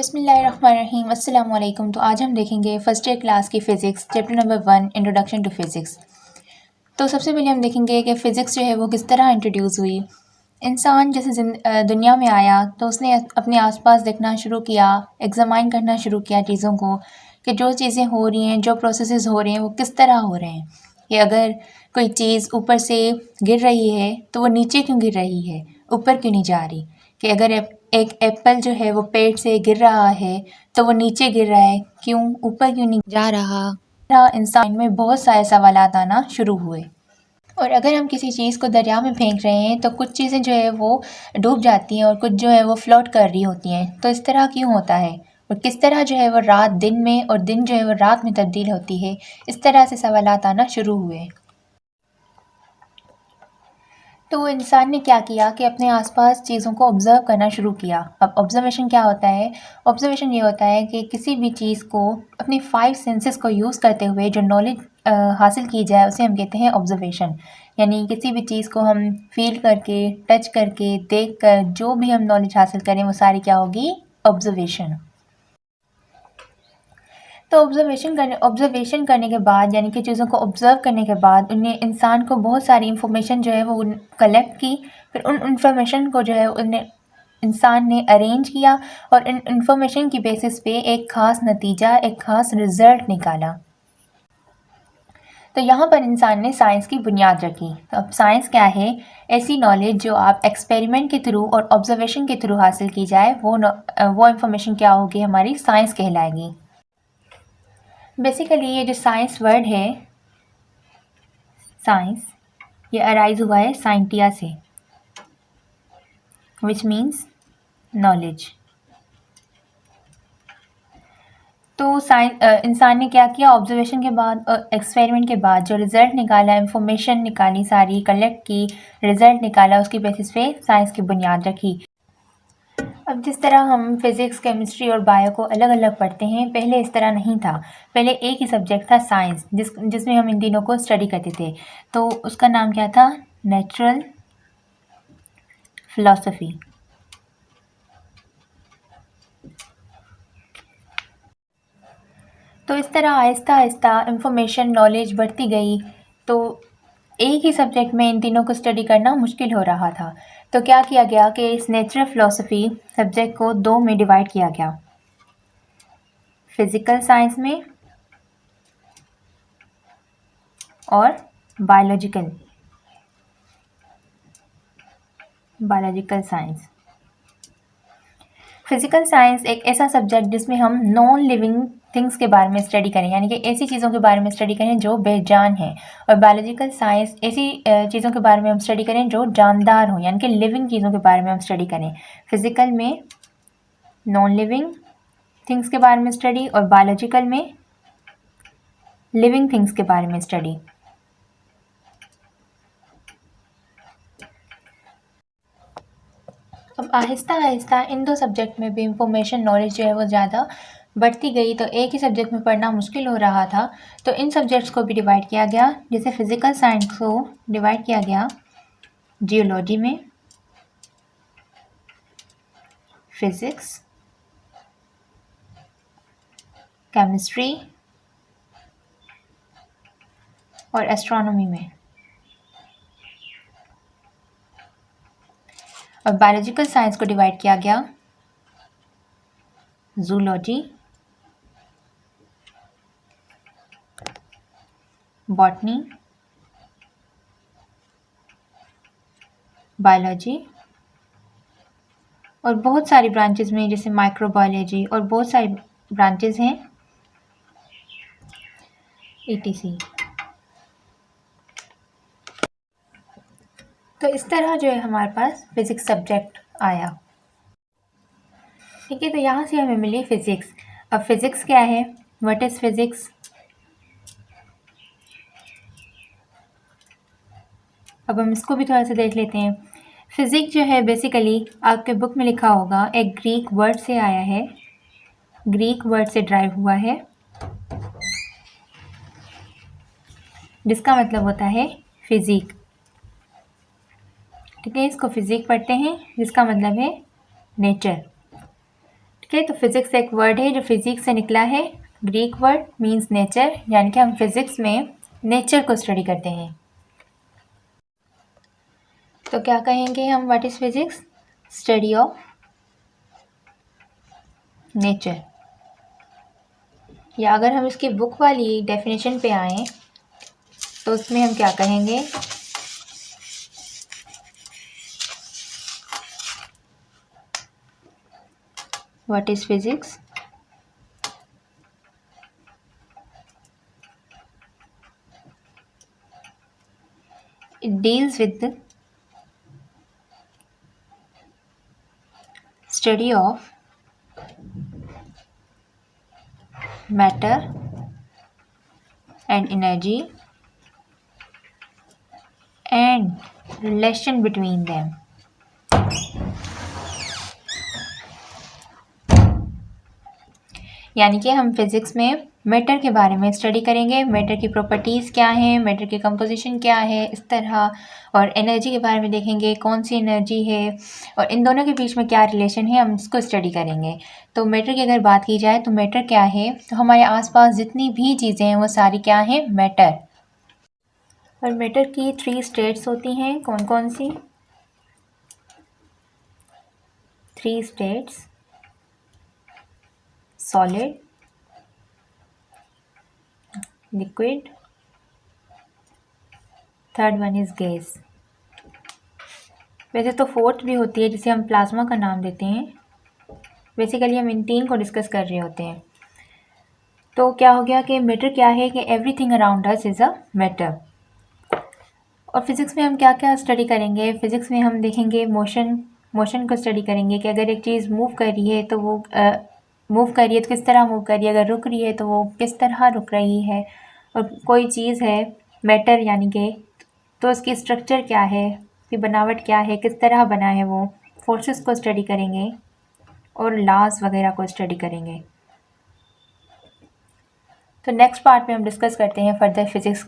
बिस्मिल्लाहिर्रहमानिर्रहीम अस्सलाम वालेकुम। तो आज हम देखेंगे फर्स्ट ईयर क्लास की physics chapter number 1 introduction to physics. तो सबसे पहले हम देखेंगे कि फ़िज़िक्स जो है वो किस तरह इंट्रोड्यूस हुई। इंसान जैसे दुनिया में आया तो उसने अपने आसपास देखना शुरू किया, एग्ज़ामाइन करना शुरू किया चीज़ों को कि जो चीज़ें हो रही हैं, जो प्रोसेसेस हो रहे हैं वो किस तरह हो रहे हैं। कि अगर कोई चीज़ ऊपर से गिर रही है तो वो नीचे क्यों गिर रही है, ऊपर क्यों नहीं जा रही। कि अगर एक एप्पल जो है वो पेड़ से गिर रहा है तो वो नीचे गिर रहा है, क्यों ऊपर क्यों नहीं जा रहा। इंसान में बहुत सारे सवालात आना शुरू हुए। और अगर हम किसी चीज़ को दरिया में फेंक रहे हैं तो कुछ चीज़ें जो है वो डूब जाती हैं और कुछ जो है वो फ्लोट कर रही होती हैं। तो इस तरह क्यों होता है और किस तरह जो है वो रात दिन में और दिन जो है वो रात में तब्दील होती है, इस तरह से सवालात आना शुरू हुए। तो इंसान ने क्या किया कि अपने आसपास चीज़ों को ऑब्ज़र्व करना शुरू किया। अब ऑब्ज़र्वेशन क्या होता है? ऑब्ज़र्वेशन ये होता है कि किसी भी चीज़ को अपने 5 सेंसेस को यूज़ करते हुए जो नॉलेज हासिल की जाए उसे हम कहते हैं ऑब्ज़र्वेशन। यानी किसी भी चीज़ को हम फ़ील करके, टच करके, देख कर जो भी हम नॉलेज हासिल करें वो सारी क्या होगी? ऑब्ज़र्वेशन। तो ऑब्ज़र्वेशन करने के बाद यानी कि चीज़ों को ऑब्ज़र्व करने के बाद उन्हें इंसान को बहुत सारी इन्फॉर्मेशन जो है वो कलेक्ट की। फिर उन इन्फॉर्मेशन को जो है उन्हें इंसान ने अरेंज किया और इन इन्फॉर्मेशन की बेसिस पे एक ख़ास नतीजा, एक ख़ास रिज़ल्ट निकाला। तो यहाँ पर इंसान ने साइंस की बुनियाद रखी। तो अब साइंस क्या है? ऐसी नॉलेज जो आप एक्सपेरिमेंट के थ्रू और ऑब्ज़र्वेशन के थ्रू हासिल की जाए, वो इन्फॉर्मेशन क्या होगी? हमारी साइंस कहलाएगी। बेसिकली ये जो साइंस वर्ड है, साइंस, ये अराइज हुआ है साइंटिया से, विच मीन्स नॉलेज। तो इंसान ने क्या किया? ऑब्जर्वेशन के बाद और एक्सपेरिमेंट के बाद जो रिज़ल्ट निकाला, इंफॉर्मेशन निकाली, सारी कलेक्ट की, रिज़ल्ट निकाला, उसकी बेसिस पे साइंस की बुनियाद रखी। अब जिस तरह हम फिज़िक्स, केमिस्ट्री और बायो को अलग अलग पढ़ते हैं, पहले इस तरह नहीं था। पहले एक ही सब्जेक्ट था साइंस, जिसमें हम इन तीनों को स्टडी करते थे। तो उसका नाम क्या था? Natural philosophy. तो इस तरह आहिस्ता आहिस्ता इंफॉर्मेशन, नॉलेज बढ़ती गई। तो एक ही सब्जेक्ट में इन तीनों को स्टडी करना मुश्किल हो रहा था। तो क्या किया गया कि इस नेचुरल फिलॉसफी सब्जेक्ट को 2 में डिवाइड किया गया। फिज़िकल साइंस में और बायोलॉजिकल साइंस। फिज़िकल साइंस एक ऐसा सब्जेक्ट जिसमें हम नॉन लिविंग थिंग्स के बारे में स्टडी करें, यानी कि ऐसी चीज़ों के बारे में स्टडी करें जो बेजान हैं। और बायोलॉजिकल साइंस ऐसी चीज़ों के बारे में हम स्टडी करें जो जानदार हों, यानी कि लिविंग चीज़ों के बारे में हम स्टडी करें। फिज़िकल में नॉन लिविंग थिंग्स के बारे में स्टडी और बायोलॉजिकल में लिविंग थिंग्स के बारे में स्टडी। अब आहिस्ता आहिस्ता इन 2 सब्जेक्ट में भी इंफॉर्मेशन, नॉलेज जो है वो ज़्यादा बढ़ती गई। तो एक ही सब्जेक्ट में पढ़ना मुश्किल हो रहा था, तो इन सब्जेक्ट्स को भी डिवाइड किया गया। जैसे फिज़िकल साइंस को डिवाइड किया गया जियोलॉजी में, फिज़िक्स, केमिस्ट्री और एस्ट्रोनॉमी में। और बायोलॉजिकल साइंस को डिवाइड किया गया जूलॉजी, बॉटनी, बायोलॉजी और बहुत सारी ब्रांचेस में, जैसे माइक्रोबायोलॉजी और बहुत सारी ब्रांचेस हैं ETC। तो इस तरह जो है हमारे पास फिज़िक्स सब्जेक्ट आया। ठीक है, तो यहाँ से हमें मिली फ़िज़िक्स। अब फिज़िक्स क्या है? What is physics? अब हम इसको भी थोड़ा सा देख लेते हैं। फिज़िक्स जो है बेसिकली आपके बुक में लिखा होगा, एक ग्रीक वर्ड से आया है, ग्रीक वर्ड से ड्राइव हुआ है, जिसका मतलब होता है फिज़िक। ठीक है, इसको फिज़िक पढ़ते हैं, जिसका मतलब है नेचर। ओके, तो फिज़िक्स एक वर्ड है जो फिज़िक्स से निकला है, ग्रीक वर्ड मीन्स नेचर, यानी कि हम फिज़िक्स में नेचर को स्टडी करते हैं। तो क्या कहेंगे हम, what is physics? Study of nature. या अगर हम इसकी बुक वाली डेफिनेशन पे आएँ तो उसमें हम क्या कहेंगे? What is physics? It deals with the study of matter and energy and relation between them. यानी कि हम फिज़िक्स में मैटर के बारे में स्टडी करेंगे, मैटर की प्रॉपर्टीज़ क्या हैं, मैटर की कंपोजिशन क्या है, इस तरह। और एनर्जी के बारे में देखेंगे, कौन सी एनर्जी है और इन दोनों के बीच में क्या रिलेशन है, हम इसको स्टडी करेंगे। तो मैटर की अगर बात की जाए तो मैटर क्या है, तो हमारे आसपास जितनी भी चीज़ें हैं वो सारी क्या हैं, मैटर। और मैटर की 3 स्टेट्स होती हैं, कौन कौन सी? 3 states: solid, liquid, third one is gas. वैसे तो फोर्थ भी होती है जिसे हम प्लाज्मा का नाम देते हैं। बेसिकली हम इन 3 को डिस्कस कर रहे होते हैं। तो क्या हो गया कि मैटर क्या है, कि everything around us is a matter. और फिज़िक्स में हम क्या क्या स्टडी करेंगे? फिज़िक्स में हम देखेंगे मोशन को स्टडी करेंगे कि अगर एक चीज़ मूव कर रही है तो वो मूव कर रही है तो किस तरह मूव कर रही है, अगर रुक रही है तो वो किस तरह रुक रही है। और कोई चीज़ है मैटर यानी कि, तो उसकी स्ट्रक्चर क्या है, उसकी बनावट क्या है, किस तरह बना है वो। फोर्सेस को स्टडी करेंगे और लॉज वगैरह को स्टडी करेंगे। तो नेक्स्ट पार्ट में हम डिस्कस करते हैं फर्दर फिज़िक्स